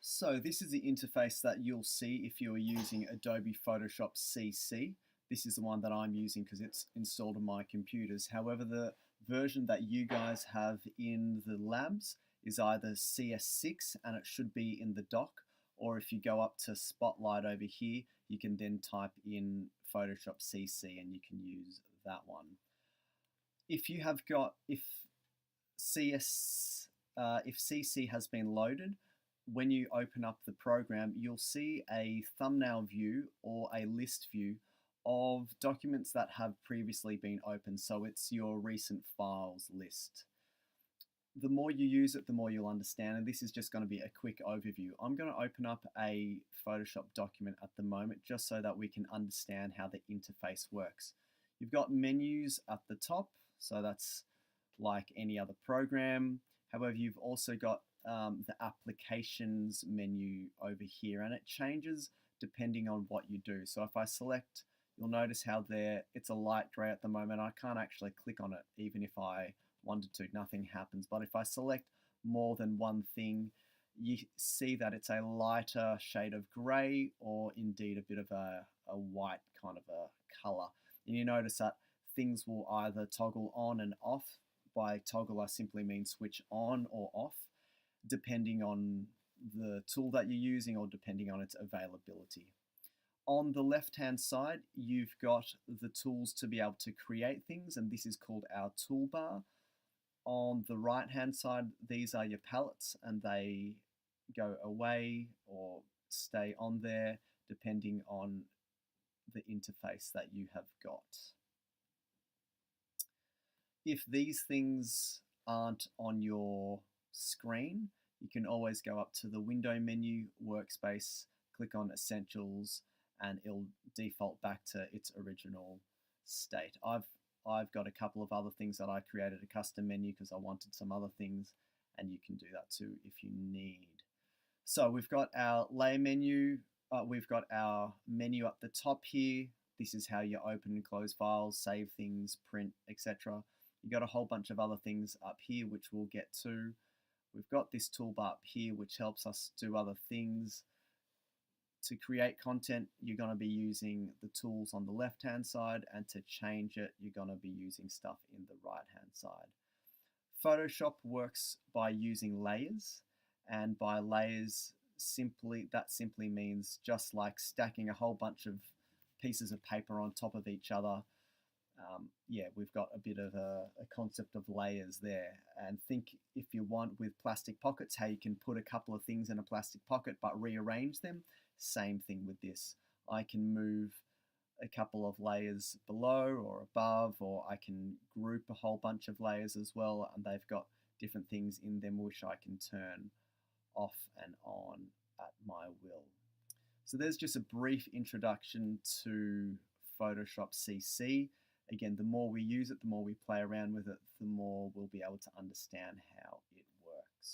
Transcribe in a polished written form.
So this is the interface that you'll see if you're using Adobe Photoshop CC. This is the one that I'm using because it's installed on my computers. However, the version that you guys have in the labs is either CS6 and it should be in the dock, or if you go up to Spotlight over here, you can then type in Photoshop CC and you can use that one. If you have got, if CC has been loaded, when you open up the program, you'll see a thumbnail view or a list view of documents that have previously been opened. So it's your recent files list. The more you use it, the more you'll understand. And this is just going to be a quick overview. I'm going to open up a Photoshop document at the moment just so that we can understand how the interface works. You've got menus at the top, so that's like any other program. However, you've also got the applications menu over here, and it changes depending on what you do. So if I select, you'll notice how it's a light gray at the moment. I can't actually click on it even if I wanted to, nothing happens. But if I select more than one thing, you see that it's a lighter shade of gray, or indeed a bit of a white kind of a color. And you notice that things will either toggle on and off. By toggle, I simply mean switch on or off, depending on the tool that you're using or depending on its availability. On the left-hand side, you've got the tools to be able to create things, and this is called our toolbar. On the right-hand side, these are your palettes, and they go away or stay on there depending on the interface that you have got. If these things aren't on your screen, you can always go up to the window menu, workspace, click on essentials, and it'll default back to its original state. I've got a couple of other things that I created a custom menu because I wanted some other things, and you can do that too if you need. So we've got our layer menu, we've got our menu at the top here. This is how you open and close files, save things, print, etc. You've got a whole bunch of other things up here which we'll get to. We've got this toolbar up here which helps us do other things. To create content, you're going to be using the tools on the left-hand side, and to change it, you're going to be using stuff in the right-hand side. Photoshop works by using layers, and by layers, that simply means just like stacking a whole bunch of pieces of paper on top of each other. Yeah, we've got a bit of a concept of layers there. And think, if you want, with plastic pockets, how you can put a couple of things in a plastic pocket but rearrange them. Same thing with this. I can move a couple of layers below or above, or I can group a whole bunch of layers as well, and they've got different things in them which I can turn off and on at my will. So there's just a brief introduction to Photoshop CC. Again, the more we use it, the more we play around with it, the more we'll be able to understand how